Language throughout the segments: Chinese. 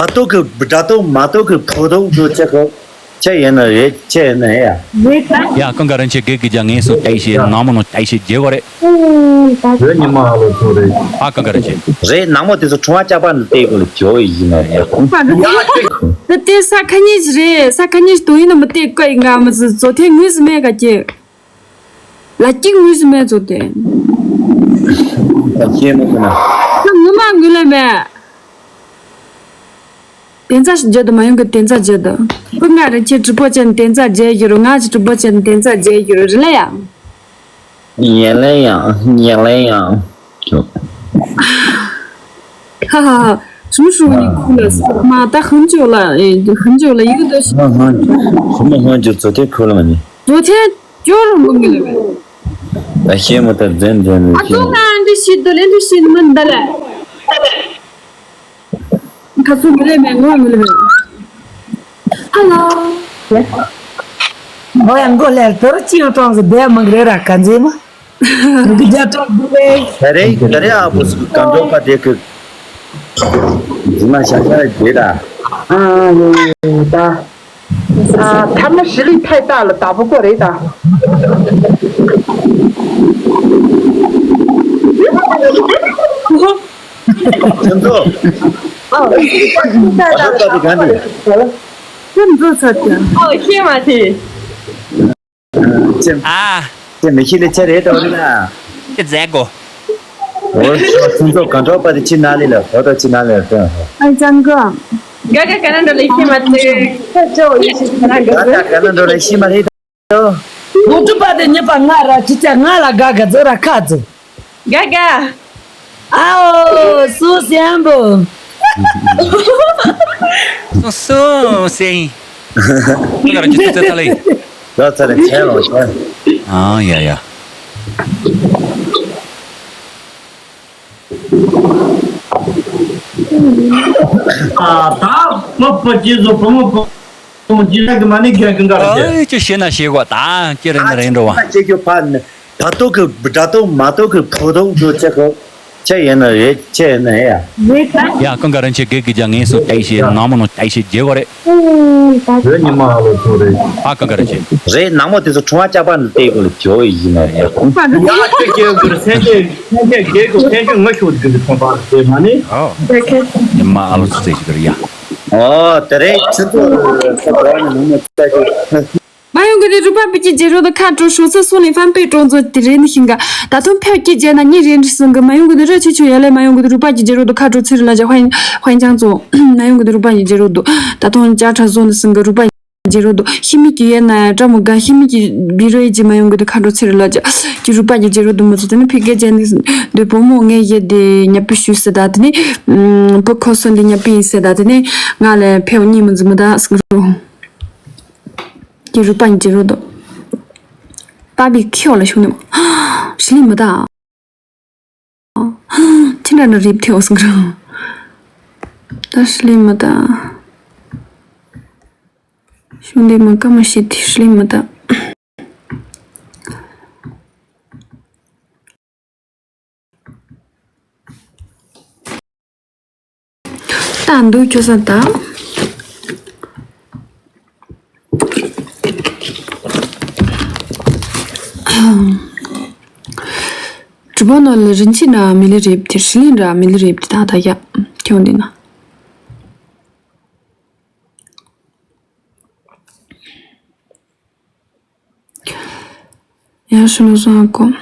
Batato mato que photo to check na Ya con garantia que ya eso taisi namo no taisi jegore. Ni malo tore. A con garantia. re namo de chwa chaban table joy na ya那这啥看你是啥看你对那么的个俺们是昨天我是买个节，那今我是买做的，那节目呢我买过来买。点赞是觉得嘛，用个点赞觉得，不俺的去直播间点赞节有了，俺去直播间点赞节有了是那样。也那样，就，哈哈哈，什么时候你哭了？妈，待很久了，很久了，一个多星期。什么就昨天哭了嘛你？昨天就是梦里了。那节目的真的。啊，昨晚这些都连这些么的嘞。看书没来没，我没来没。Hello。我yang go le tercium tuang sedih mengira kan sih mah. Kejatuh gue. Dari apa sih kantor pada ke? Gimana saja beda. 有的。他们实力太大了，打不过雷达。真的。哦，真不错的。哦，谢马提。这没去的车里头呢。这这个。我说真的，kantor pada去哪里了？跑到去哪里了？哎，张哥。Gaga kanan dole isi mati. Kacau isi kanan dole. Gaga kanan dole isi mati. Mutu pada nyepa ngara, kita ngala gaga zora kazu. Gaga. Ao, susiambo. sim. Con garantia tu tá ali. Tá certo, Ah, ya. Tá, papatizo, como diz que mane que ganhar. Ai, que cena chegou, tá? Querendo wa.这个pan，batato mato que photo to check na ya. Ya con garantia que já isso taisi namo no taisi jegore. Ni malo tore. A con garantia. re namo de chwa chaban table joy na ya Ya que sente que não show de trabalho, mane. Oh. Ya malo stage ya. oh tere chito sabran no ta 马永国的主办比起介绍的看中首次送礼翻倍装作敌人的性格，打通票期间呢，你认识个马永国的热气球原来马永国的主办介绍的看中此时来讲欢迎讲座，马永国的主办介绍的打通家常送的性格主办介绍的，西米基也呢，这么干西米基比如以及马永国的看中此时来讲，就主办介绍的么子的那皮革间的是对不么爱也的你必须是的呢，不可算的你必须是的呢，俺来票你们怎么的是个。就是把你接受的，BBQ了，兄弟们，实力没大，听着那里跳是个，但实力没大，兄弟们根本实力没大，单独就是大。直播呢，人气呢，没得这不实力着，没得这不大呀，兄弟呢。也是了啥个？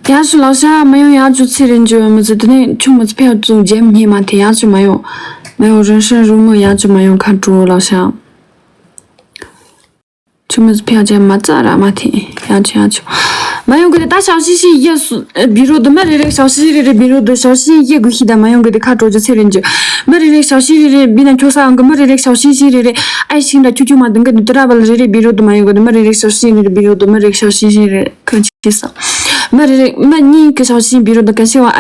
牙齿老下没有牙齿吃人就么子的呢，全部是票中间密码的牙齿没有人生入门牙齿没有看住老下，全部是票间嘛咋啦嘛的牙齿，没有给他打小西西也是，比如的买的小西西的，比如的小西西个西的没有给他看住就吃人就，买的小西西的，比那做啥个买的小西西的，爱心的就嘛等个对啦吧了的，比如的没有给他买的小西西的，比如的买的小西西的，可气死。买你个小心，比如的更喜欢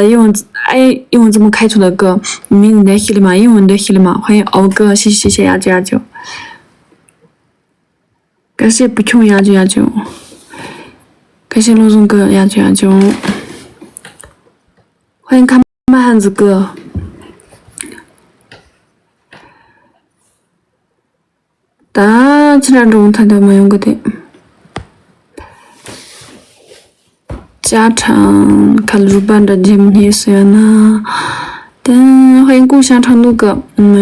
用哎，英文字母开头的歌，名字的希里玛，英文的希里玛，欢迎敖哥，谢谢雅九，感谢不穷雅九，感谢罗总哥雅九，欢迎看马汉子哥，다 지난주 타다 모양 거대 자창 칼루반的节目也是呢但欢迎故乡长路哥没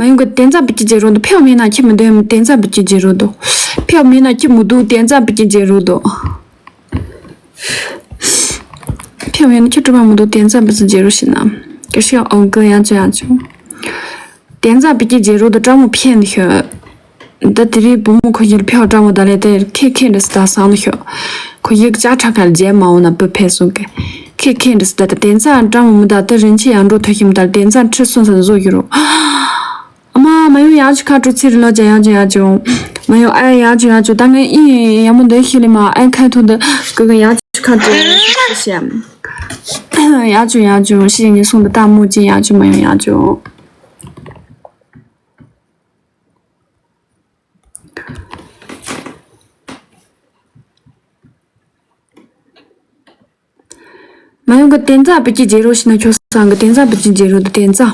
有个点赞不积极的票面呢基本都点赞不积极的票面呢基本都点赞不积极的票面呢就这么多点赞不积极的是呢可是要熬个呀这样就点赞比接入的账目骗的学，但这里不么可以票账目的来的 KK 的是打上的学，可以家常看睫毛呢不配送给 KK 的是的点赞账目的的人气扬州推行的点赞吃损失的做有，妈没有牙去看主持人了这样就没有爱牙就当个要么得起了嘛爱开头的各个牙去看主持人，牙就谢谢你送的大木镜牙就没有牙就。没有个点赞不积极入现在就3个点赞不积极入的点赞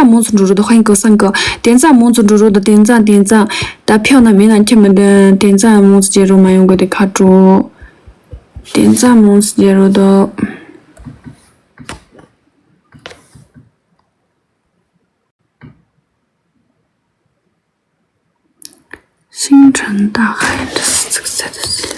蒙存猪肉的欢迎各3个点赞蒙存猪肉的点赞打票呢没人听们的点赞蒙积极入没有个的卡住点赞蒙积极入的星辰大海的这个赛的是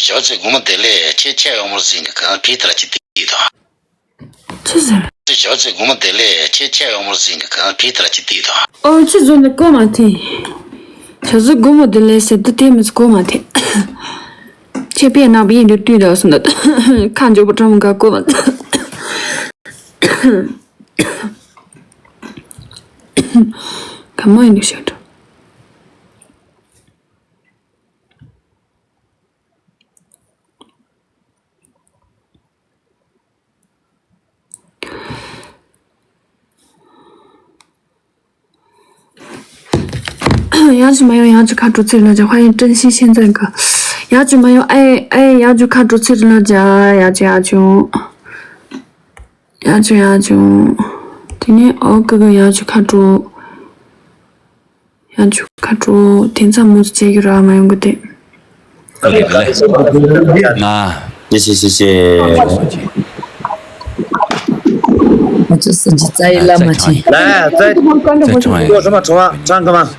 小姐，我们得来切我们是那个皮特拉去地的。这是这小姐，我们得来切我们是那个皮特拉去地的。哦，这种的干嘛的？就是我们的来说的点么是干嘛的？这边那边就对了什么的，看就不这么个干嘛的。干嘛你晓得？牙齿没有牙齿卡住嘴了，就欢迎珍惜现在个。牙齿没有牙齿卡住嘴了，就牙齿。今天哥哥牙齿卡住，点赞木子接个了，没有个的。啊，谢谢。我就是你在了嘛去。来，再做什么唱歌吗？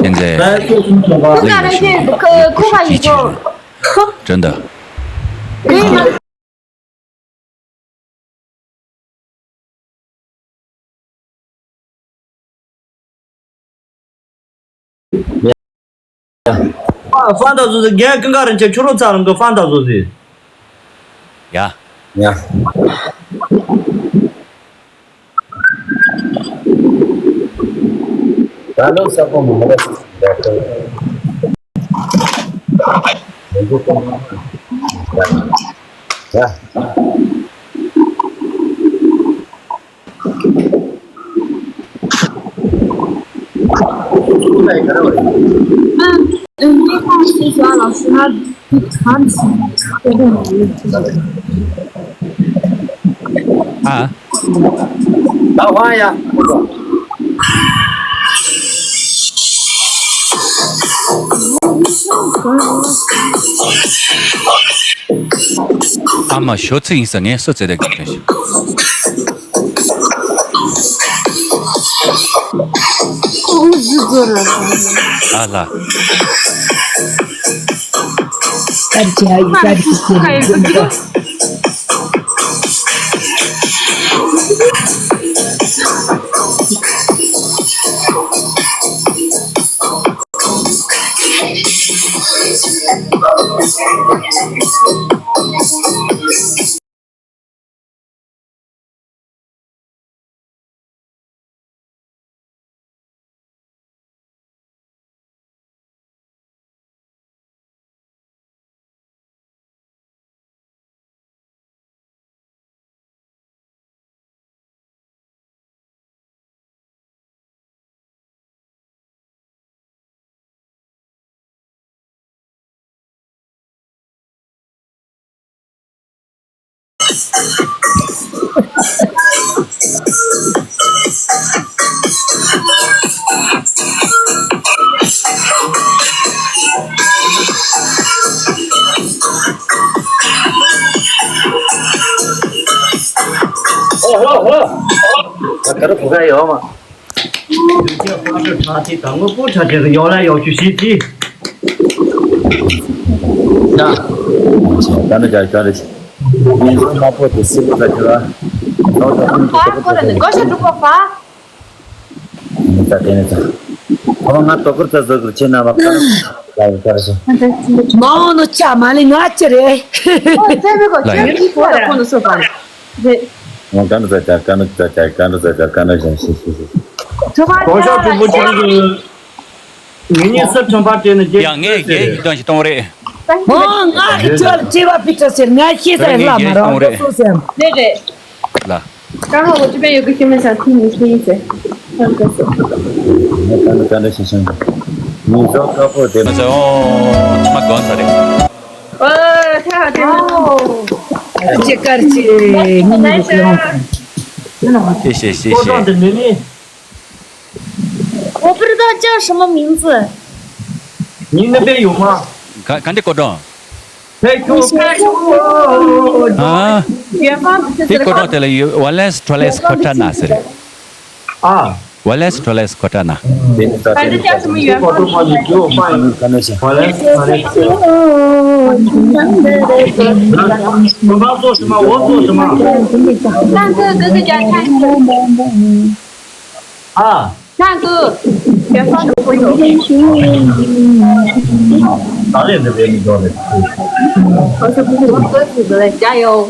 现在来做什么说话？机器人，真的。翻到就是眼跟个人家全都咋能够翻到就是？呀，咱都是我们的。那个学校老师他看起啊，老花呀。ama shots insan nie shots de gitmiş. Allah. 他搁这不该摇嘛？这花式茶体，当我不茶这个摇来摇去洗洗。那，干着干着，你说马坡的师傅在这，Gosta do sofá? tá tendo tá. Vamos na tocar tá tocar cena va. Vai cara só. Mano, chama ali não atire. Você viu que eu tinha fora quando o sofá? Vamos cano tá gente. 多少就不这个，明年是成把真的这。 yang nge don chi tong re Mano, chal chiva pita ser ngai chi sai la maro. Dede， la 刚好我这边有个新闻想听你说一声，唱歌手。cano先生。你说可不对 ma so ma gon sa de 太好听了！ che carci ni ni ko. 谢谢谢多少谢的妹妹，我不知道叫什么名字，你那边有吗？ kan de ko don 太酷太酷！ ah 远方不是 de ko don tele wales toles kotana se 啊， wales toles kotana 反正叫什么远方。我都把你给我放一个， cano先。好嘞，好嘞。我妈做什么，我做什么。唱歌，哥哥讲唱歌，啊，唱歌，远方的朋友。哪里那边没做的？好像不是我歌词的嘞，加油！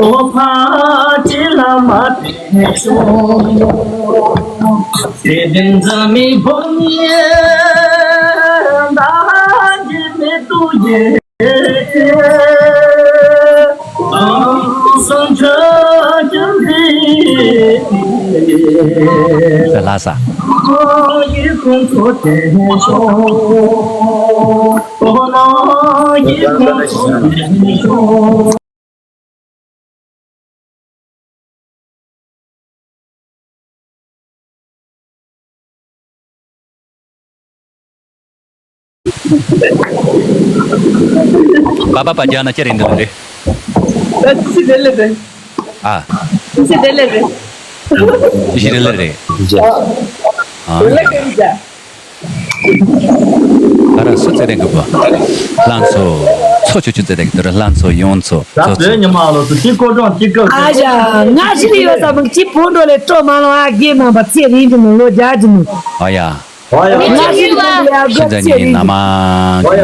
我怕起了马的手，这阵子没碰见，大姐没多夜，上车真配， la la sa 我一工作的手，我那一工作的手。 baba pa jana cherin de re是的嘞呗， ah 是的嘞呗， isi de re ah 那个是的。 ara so te de ba lanso so chu chu te de lanso yon so 咱别你妈了，这个装这个。 Aja, ngasi ni wasa mengci pondo le to malo agi ma batsi ni de lo jajnu. aya 哎呀， Ngasi ni ya 现在 gotsi 你 ni. 那么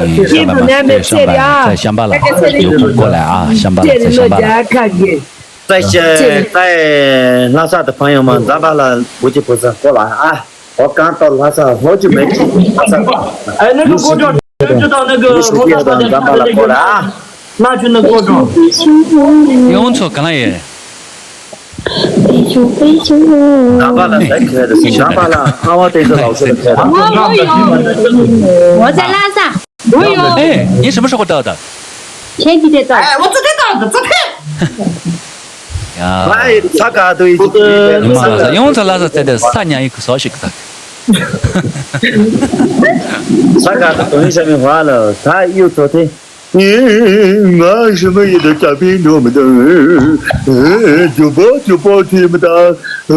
你上班吗？对，上班在上班了，有空过来啊，上班了， Che 在 lo 上班了。 ja kage. 在拉萨的朋友们，咱把了估计不是过来啊！我刚到拉萨，好久没去拉萨。哎，那个锅装，知道那个罗大大的咱把了过来啊！拿去那锅装。用错刚才也，咱把了才开的，咱把了，俺我对着老师开的。我在拉萨，我有哎，你什么时候到的？前几天到。哎，我昨天到的，昨天。呀，哎，他家都已经。你妈了，用错拉萨在的3年一个小时的。他家的东西上面花了，他又昨天。我什么也都照片我们的，就包听不到，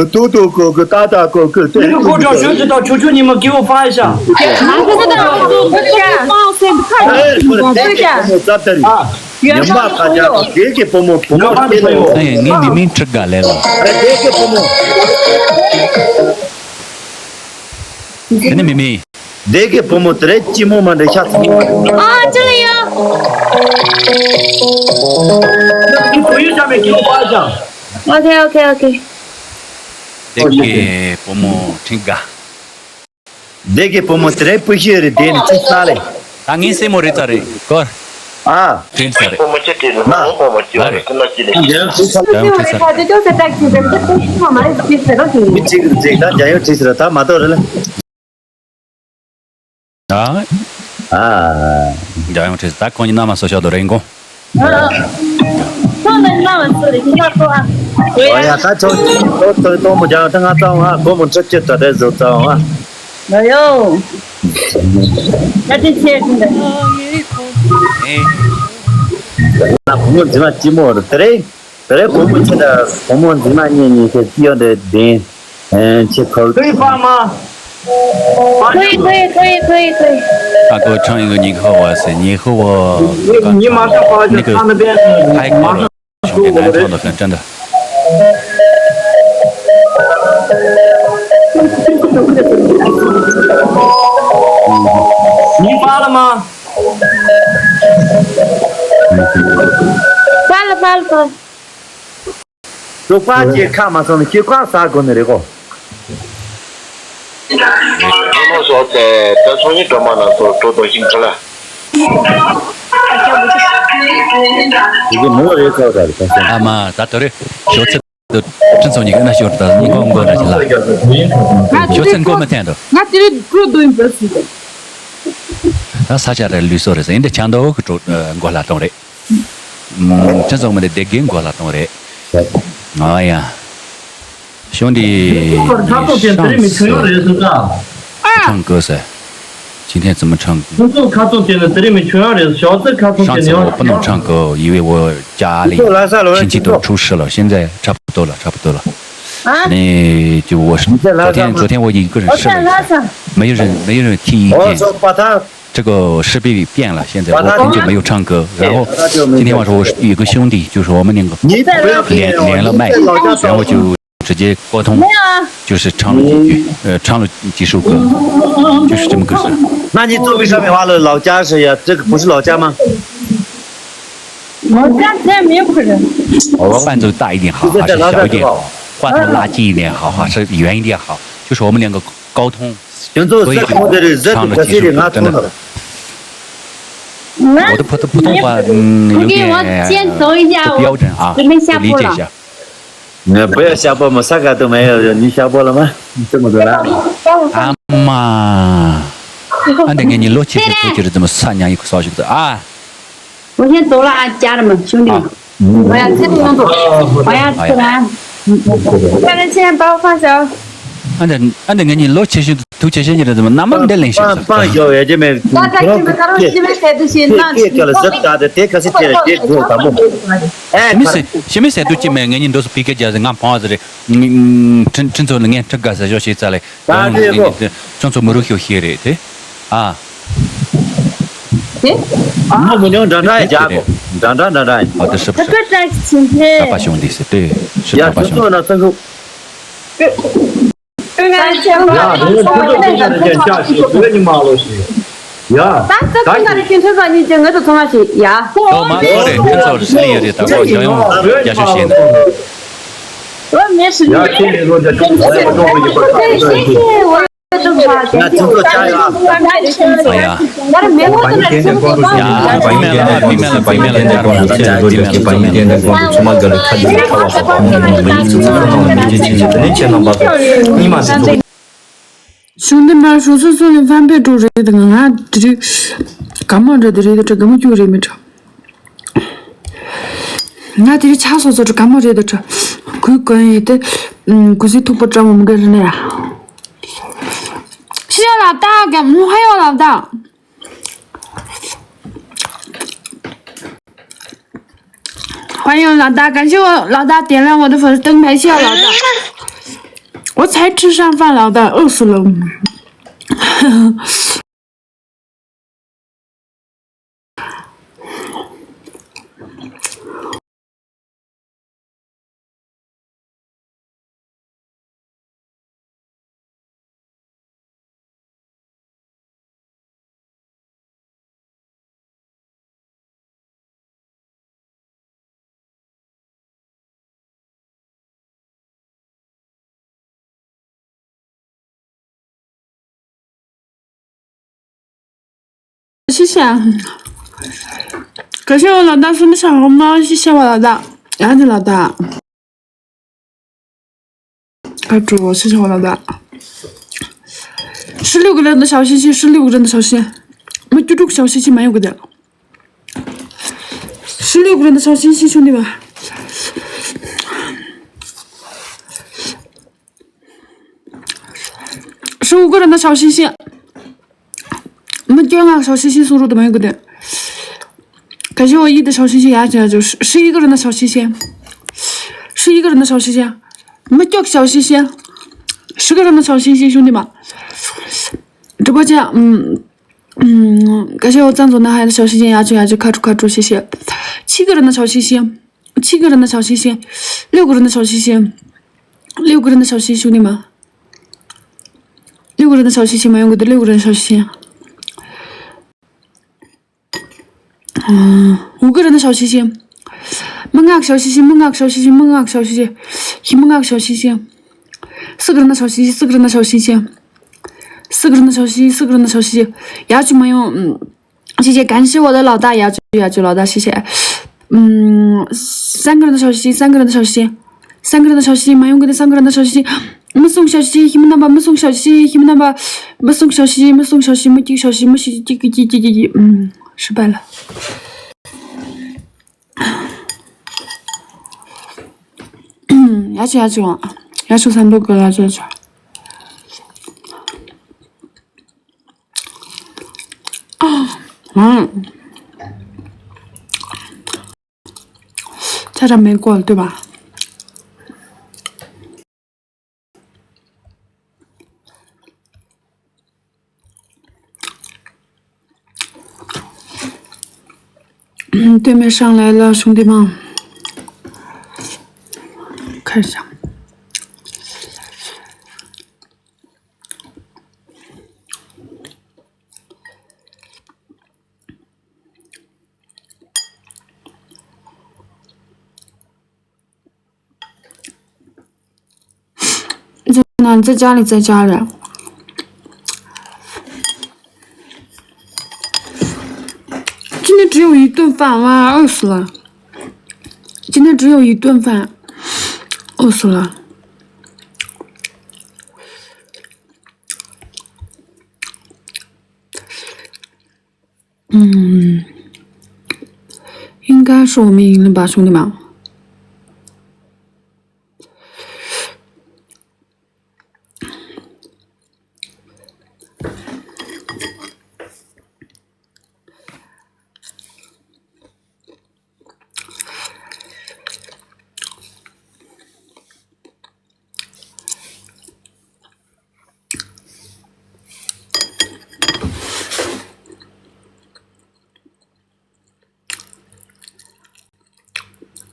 多多哥哥大大哥哥。那个锅装谁知道？求求你们给我发一下。不知道，我这放谁不看哎，我我的这个在这里。啊，远方的朋友，这个不么不么哎，你明明吃干来了。这个不么，你明明。这个不么在寂寞嘛的下次。啊，这里有。你抖音上面给我发一下。OK。这个我们听个，这个我们这不是的，你吃啥嘞？当然是没得这里，哥，啊，真是的，我们这点那我们就跟他记得。就是在这边，这不是我们的意思了，是你这家有吃了，他马到了啊，这样子，咱看你那么小小的人工，他们那么说的，听他说啊。哎呀，他都不讲，他早啊，我们这就到的就早啊。没有，那这些真的。那我们怎么寂寞的？这我们觉得我们怎么你是这样的人，去考可以发吗？可以。他给我唱一个你和我是，你和我，你马上发那个他那边，太高了，兄弟难唱的很，真的。你发了吗？发了。就把这看嘛，说的就光啥个那个。我们说在从你这嘛那说多辛苦了。这个没人搞的，啊嘛，咱这里小车都正从你跟他晓得，你讲过那去了，小车我们听到，俺这里不都不是的。那啥家的绿色的，人家强到个过来懂的，正从我们的电源过来懂的，哎呀，兄弟，他昨天这里没听有人是啥？唱歌噻，今天怎么唱？我说看昨天的这里没听有人，下次看昨上天次我不能唱歌，因为我家里亲戚都出事了，现在差不多了。你就我昨天我一个人试了一下，没有人提意见。我说把他这个设备变了，现在我很久没有唱歌。然后今天晚上我有个兄弟，就是我们两个连了麦，然后就直接沟通，就是唱了几句，唱了几首歌，就是这么个事。那你座位上面画了老家是呀？这个不是老家吗？我家这没有人。伴奏大一点好，还是小一点好？话筒拉近一点好，还是远一点好？就是我们两个沟通，所以就唱了几首歌，真的。我的普通话有点不标准啊，理解一下。不要下播嘛，啥个都没有，你下播了吗？这么多了。啊妈！俺得给你录起来，就是这么3年一个小时的啊。我先走了啊，家人们兄弟们，我要吃工作，我要吃完。快点钱把我放手。俺得给你录起去，头起你的怎么那么点人心？放小爷姐们，那他们看到你们才都行，那别了，是大的，别可是别了，别做他们。哎，什么都姐妹，俺人都是比个家人，俺房子的，真做人家这个是要写在嘞，真做没有休息的，对，啊。我们娘长大一家不，长大。好的，是不是？他哥在今天。爸爸兄弟是对，是呀，爸爸兄弟。做了这个。呀，人家听到这个人假期，这你妈了是。呀。但这跟他的警车上，你这我都从哪去呀？我妈说的，真早是理的，但我想用也是新的。我没事。呀，今天说这中午回去不看。谢谢我。那请做加油啊！哎呀，兄弟们，说是送的饭别做热的，俺这里干嘛热的热的，这根本就热没吃。俺这里吃说这干嘛热的吃，可的，可是都不知道我们干什么呀？是要老大，干嘛还要老大？欢迎老大，感谢我老大点亮我的粉丝灯牌，谢谢老大。我才吃上饭，老大饿死了。谢。感谢我老大送的小红包，谢谢我老大，然后老大，开主，谢谢我老大。16个人的小心心，16个人的小心，没就这个小心心蛮有个的。16个人的小心心，兄弟们。15个人的小心心，没就2个小心心送入的蛮有个的。感谢我1的小心心压起来就是11个人的小心心，11个人的小心心，没叫小心心，10个人的小心心，兄弟们。直播间，感谢我藏族男孩的小心心压起卡住，谢谢。7个人的小心心，7个人的小心心，6个人的小心心，6个人的小心心，兄弟们。6个人的小心心，蛮有个的6个人的小心心。5个人的小心心，猛啊小心心，4个人的小心心，4个人的小心心，4个人的小心心，4个人的小心心，4个人的小心心，牙就没有，谢谢，感谢我的老大牙就老大，谢谢，3个人的小心心，3个人的小心心，3个人的小心心，蛮有个的3个人的小心心，没送小心心，没那么没送小心心，没送小心心，没送小心，没丢小心，没这个失败了。牙齿了，牙齿3多个了，这家长没过了对吧？对面上来了，兄弟们，看一下。你在家里，在家里。今天只有1顿饭，哇，饿死了！今天只有1顿饭，饿死了。应该是我们赢了吧，兄弟们。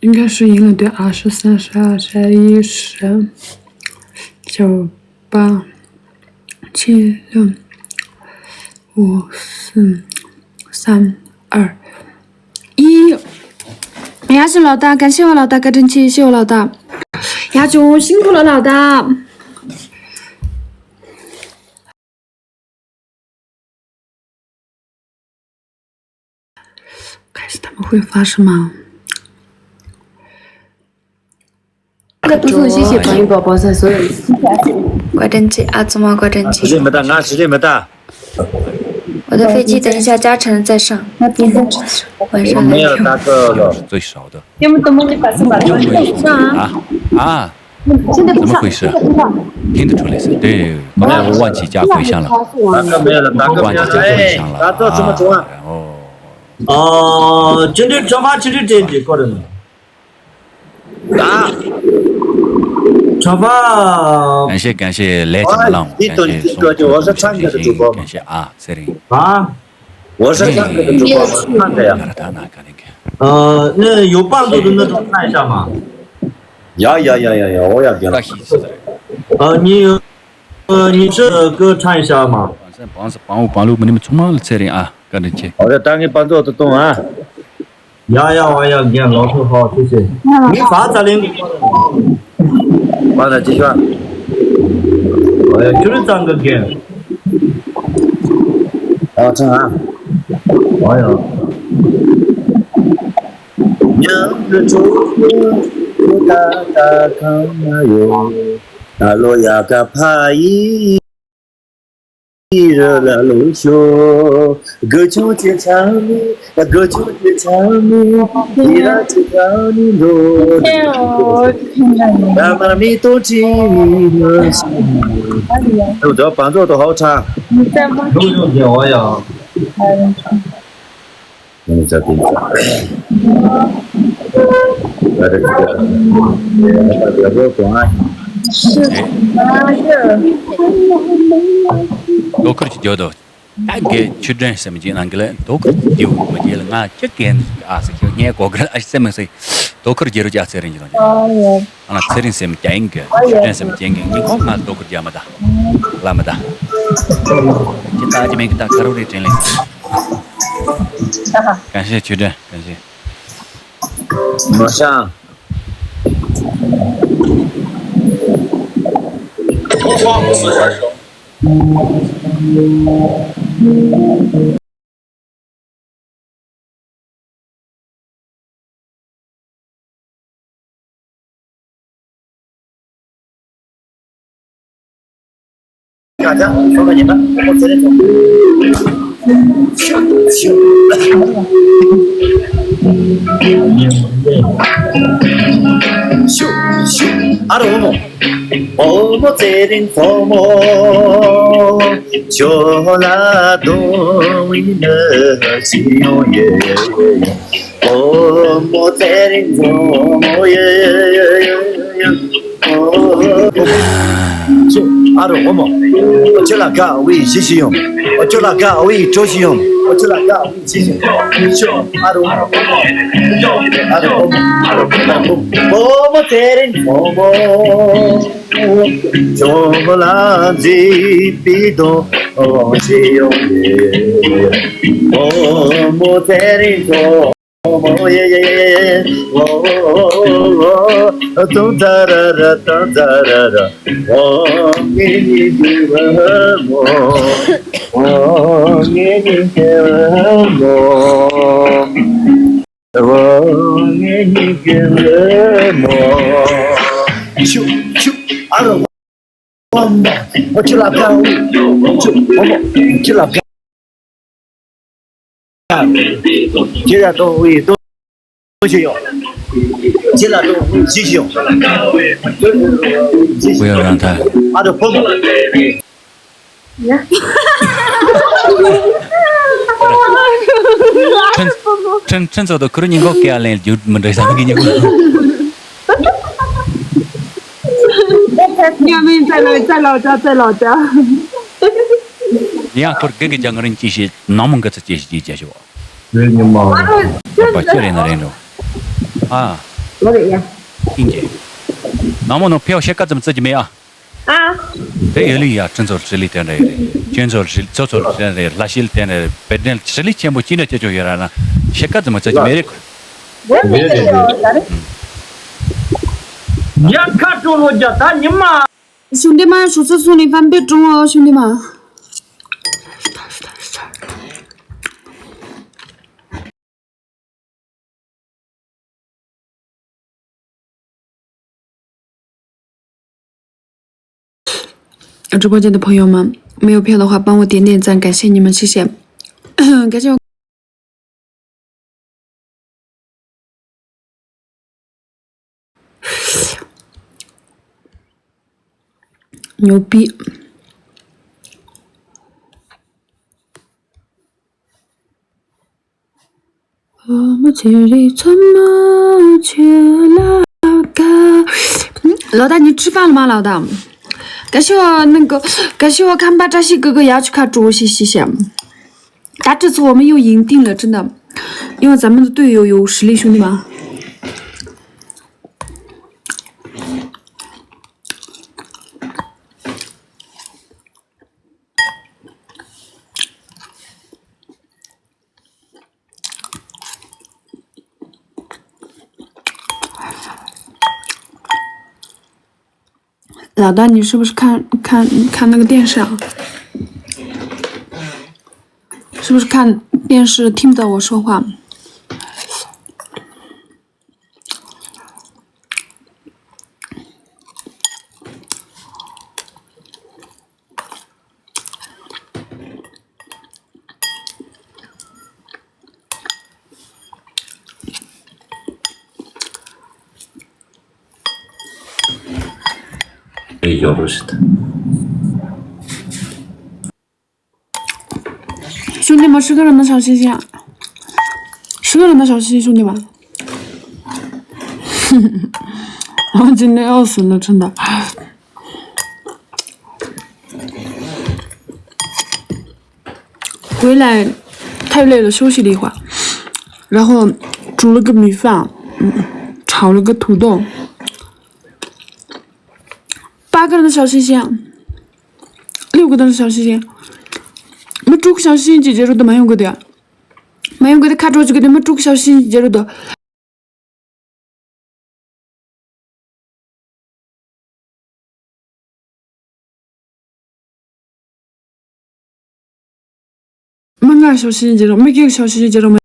应该是赢了，对，20、32、31、10、9、8、7、6、5、4、3、2、1。牙齿老大，感谢我老大，该争气，谢谢我老大。牙总辛苦了，老大。开始他们会发什么？都是谢谢朋友宝宝在所有乖真气，阿祖妈乖真气。时间没到，时间没到。我的飞机等一下加成再上。晚上没有大哥了，最少的。要么等我们把送把上怎么回事？听得出来是？对，刚才我忘记加回向了。大哥没有了，大哥没有了，哎，大哥怎么做啊？然后。今天转发这个人。感谢来怎么浪，感谢送感谢啊，Siri 啊，我是唱歌的主播，唱的呀。那有伴奏的那种看一下吗？要，我要给了。你这歌唱一下吗？帮路你们冲了 Siri 啊，赶紧去。我在当你帮助的动啊。我要给老头好，谢谢。你发咋领？放在继续。就是这个给。唱啊。哎呀，娘的中国，大大康那哟，那罗亚嘎帕伊。热了路修，歌唱天长路，歌唱天长路，依然只靠你路。那么你都记得什么？我这伴奏都好长。有点我呀。你这边。ada juga. Ada tuan. 都可以叫到，那个去认什么的，那个嘞都可以丢，我觉得啊，这件啊是叫你过个，啊什么事，都可以接着加责任的东西。啊，责任什么讲一个，去认什么讲一个，你看嘛都可以讲嘛的，拉嘛的。kita aja main kita karo di channel. 感谢去认，感谢。马上。大家说给你们，我这里走。咻咻，阿罗莫，我们这里走么？就拉东为了西游耶，我们这里走么耶？阿罗莫，我就拉高为西西用，我就拉高为周西用，我就拉高为西西用，阿罗莫，阿罗莫，我们这里走么？就拉吉比多西用耶，我们这里走。Oh yeah yeah yeah yeah oh dum da da da dum da da da oh ni ni mo oh ni ni mo oh ni ni mo chu chu alo我去拉高我去拉高接着都会都去用，接着都会继续用。不要让他。他的风。真走到可能你搞给俺来就没得啥给你。你要没在老家。你看，可这个讲个人这些，哪门个是这些这些话？对你妈。把这人那人咯，啊。我的呀。听见？那么侬票些个怎么自己没啊？啊。这有理呀，真走这里点的，真走这走点的，那些点的，别人这里全部进来就原来了，些个怎么自己没的？我没有。你看中了家，但你妈。兄弟们，说是送的饭别中哦，兄弟们。直播间的朋友们，没有票的话，帮我点点赞，感谢你们，谢谢，感谢我。牛逼！我们这里怎么去了个？老大，你吃饭了吗？老大？感谢我看把扎西哥哥要去看主席，谢谢。但这次我们又赢定了，真的，因为咱们的队友有实力，兄弟们。老大，你是不是看那个电视啊？是不是看电？电视，听不到我说话。有的是的。兄弟们，10个人的小心心，10个人的小心心，兄弟们。我今天要死了，真的。回来太累了，休息了一会儿，然后煮了个米饭，炒了个土豆。8个人的小心心，6个人的小心心。没煮个小心心姐姐说的蛮有个的，蛮有个的看着这个的没煮个小心心姐姐说的。没俺小心心姐姐，没给个小心心姐姐没。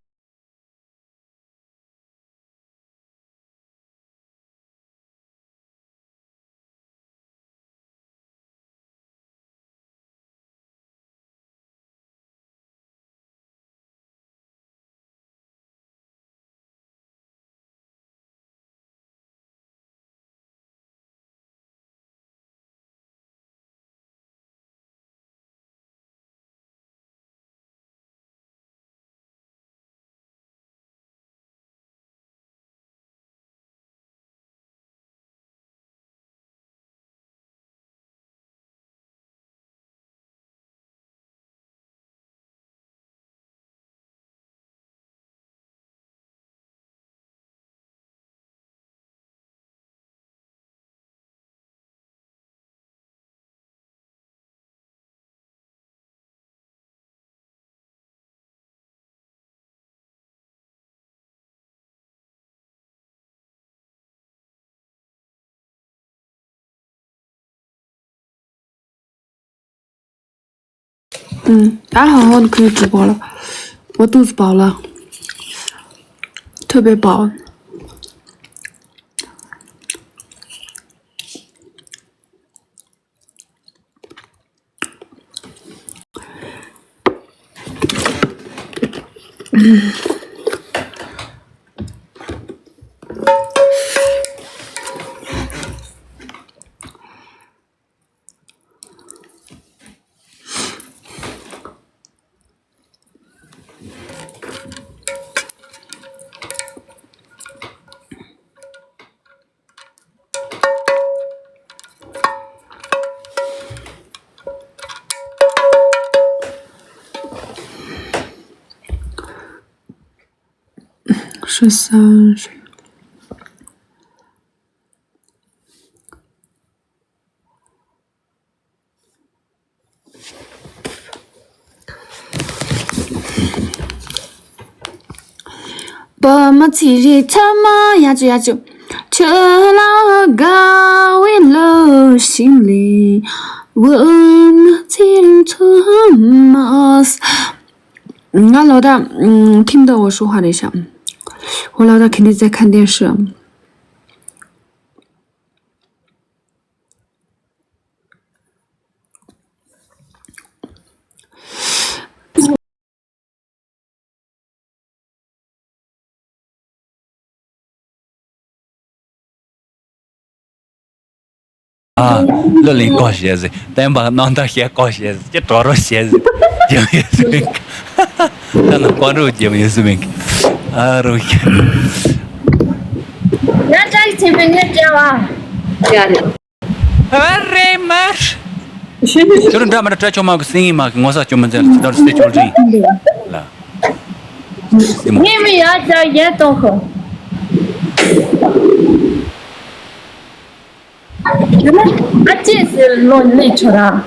俺好好的可以直播了，我肚子饱了，特别饱。13岁。把马蹄里他妈呀啾呀啾，这老高为了心里，我马蹄里他妈。俺老大听不到我说话的声，我老大肯定在看电视。啊，乐林搞鞋子，但把弄到鞋搞鞋子，就找着鞋子，就也是那个，哈哈，让他关注节目也是那个，啊，roh。那这前面那叫啊，对的。Arre mas. Jadi dah mana teracu mak sini mak ngosak cuma jalan dah stay cuma sini. Lah. 你们要叫也都好。阿姐是弄那出的。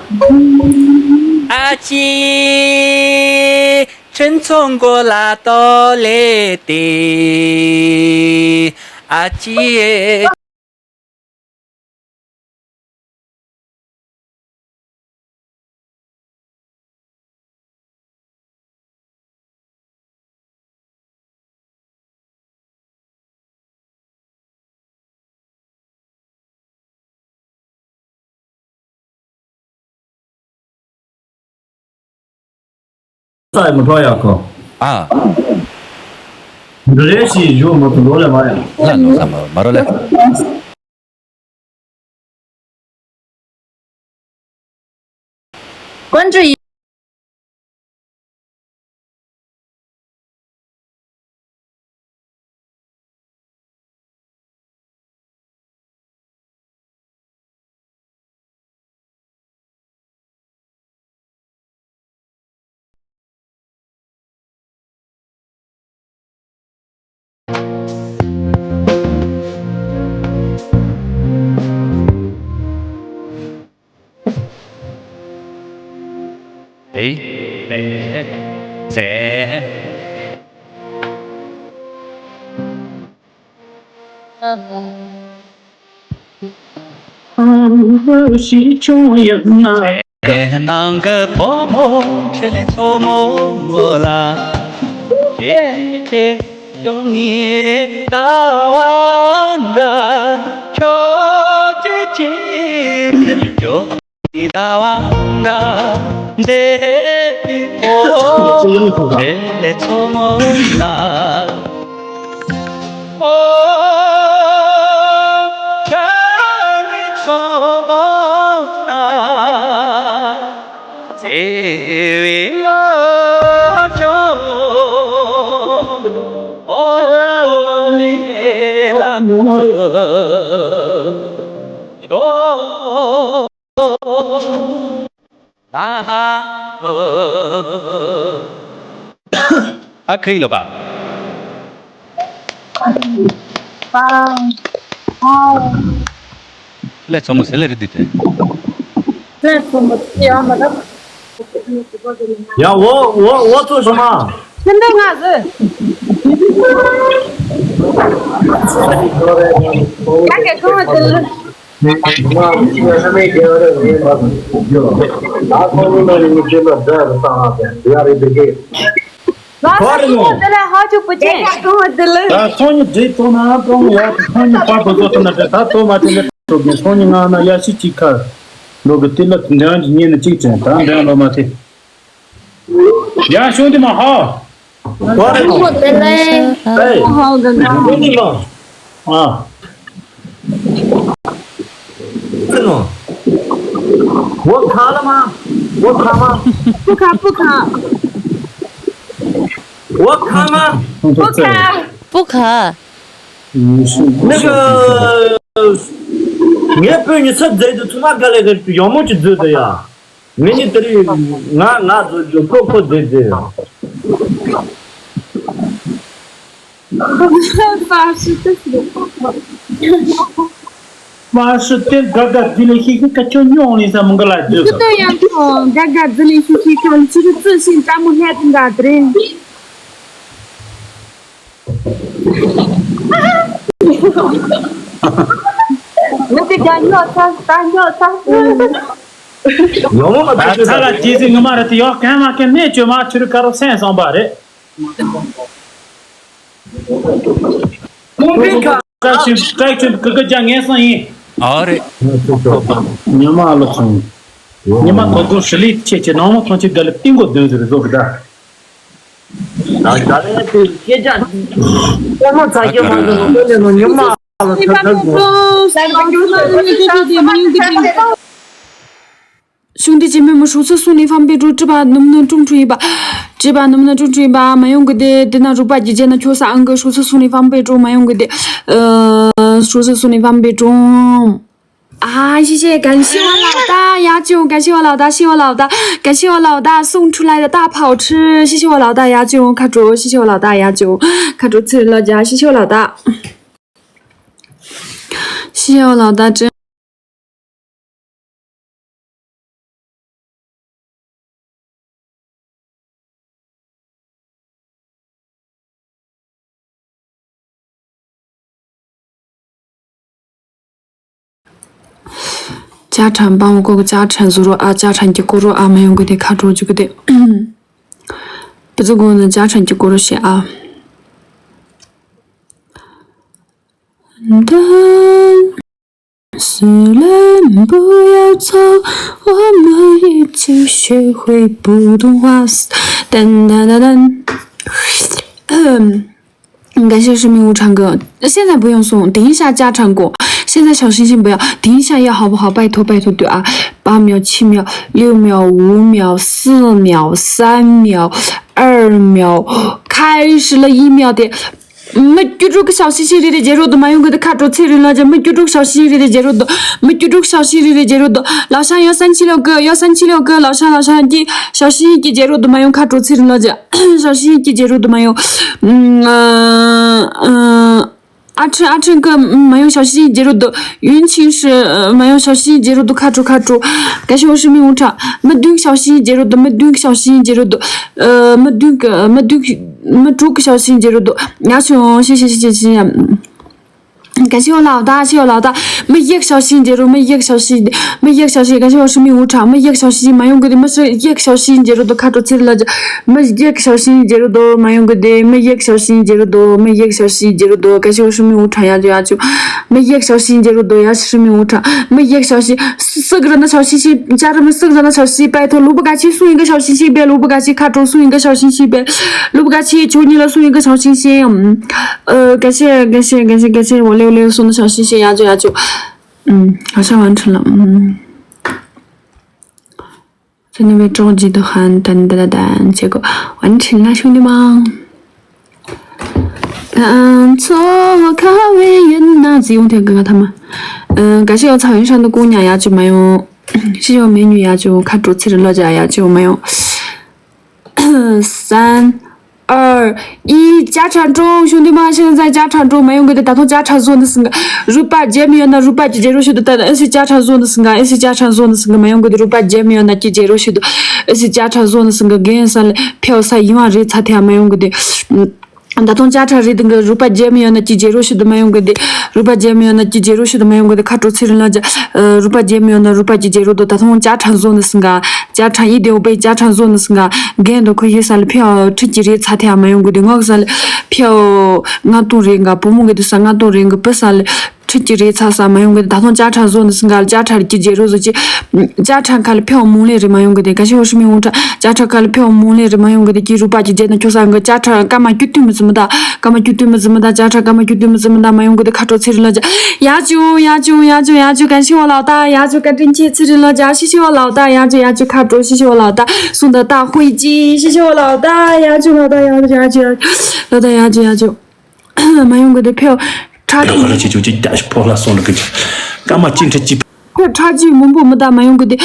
阿姐，真从过拉到来的，阿姐。啥也没着呀哥。啊，这些就没多了嘛呀。那弄什么？没得嘞。关注一。nang个泡沫，这里泡沫啦，耶，有你大湾的，秋姐姐，有你大湾的，这哦，这里泡沫啦，哦，这里泡沫啦。Devi Ajo Oli l'amor可以了吧？来，怎么来的对的？那怎么样嘛？呀，我做什么？真的啊是。大概跟我的。老师跟我的了，好久不见。跟我的了。从你这头那从我从你爸爸做的那个，他做嘛这个做的，从你那也是几个。那个对了，两年的竞争，当然了嘛的。呀，兄弟们好！我的嘞，好的呢。兄弟们啊，这种我卡了吗？我卡吗？不卡不卡。我卡吗？不卡不卡。那个。你不你说这就从哪个来个要么就走的呀？你这里俺就搞这。发誓的是。发誓的，嘎嘎子里嘿嘿个叫娘哩，咱们个来这个。对呀，哥，嘎嘎子里嘿嘿看，其实自信咱们还挺大的嘞。那个叫尿擦，打尿擦。他了，其实我们这要干嘛？干那就嘛，去搞山上吧的。再去各个家眼生意。好的。你妈了从，你妈搞实力，切，那么从去搞了苹果豆子做不的。那家里头节假日，我们在家嘛，你妈。你把那个三个对，没有个兄弟姐妹们，首次送你方备注，这把能不能中出一把？这把能不能中出一把？没用过的，等到猪八戒那求3个，首次送你方备注，没用过的，首次送你方备注。啊，谢谢，感谢我老大雅炯，感谢我老大，谢谢我老大，感谢我老大送出来的大跑车，谢谢我老大雅炯，卡住，谢谢我老大雅炯，卡住吃了家，谢谢我老大。谢谢我老大真。家产帮我过个家产，所说啊，家产就过着啊，没用给的卡住就给的，不是我的家产就过着些啊。死人不要走，我们一起学会普通话。噔噔噔噔。感谢生命无常哥，现在不用送，等一下加场过。现在小星星不要，等一下要好不好？拜托拜托，对啊，8秒、7秒、6秒、5秒、4秒、3秒、2秒，开始了1秒的。没记住个小星星里的节奏的，用给他卡住催人了，这没记住小星星里的节奏的，没记住小星星里的节奏的，老乡要376个，老乡的小星星的节奏的用卡住催人了，这小星星的节奏的用，阿琛哥没有小星星节奏的，云晴是没有小星星节奏的卡住，感谢我生命无常，没对小星星节奏的，没对小星星节奏的，没住个小星星节奏的，亚雄谢谢。感谢我老大，没一个小心接住，没一个小心，感谢我生命无常，没一个小心，没用过的，没是一个小心接住都卡住起来了，没一个小心接住都没用过的，没一个小心接住都，感谢我生命无常呀就，没一个小心接住都呀生命无常，没一个小心，4个人的小心心，家人们4个人的小心，拜托卢不嘎奇送一个小心心呗，卢不嘎奇卡住送一个小心心呗，卢不嘎奇求你了送一个小心心，感谢我66送的小心心呀就，好像完成了，在那边着急的喊等，结果完成了，兄弟们。错我靠为人呐，自用天哥哥他们，感谢我草原上的姑娘呀就没有，谢谢我美女呀就看主持人乐家呀就没有，3、2、1，加场中，兄弟们，现在在加场中，没有给他打通加场做的是个，如把界面的，如把接入去的，但是加场做的是个，没有给他如把界面的接入去的，加场做的是个，给上来票赛1万人才天没有给他，打通加场人那个如把界面的接入去的没有给他，如把界面的接入去的没有给他卡住起人了，如把界面的如把接入的打通加场做的是个，加场1.5倍加场做的是个，给都可以上来票成绩人才天没有给他，我上来票俺多人个，不么给他上俺多人个不上来。成绩人差啥没用给打通加场做的是个，加场的接入自己，加场看了票没来着没用给的，感谢我生命无常，加场看了票没来着没用给的，记住把这节的就3个加场干嘛就对么这么大，加场干嘛就对么这么大没用给的卡住吃人了家，呀就感谢我老大呀就赶紧接吃人了家，谢谢我老大呀就卡住，谢谢我老大送的大灰机，谢谢我老大呀就老大呀就，没用给的票。差距就带跑了送了个，干嘛进这几？差距没大没用过的，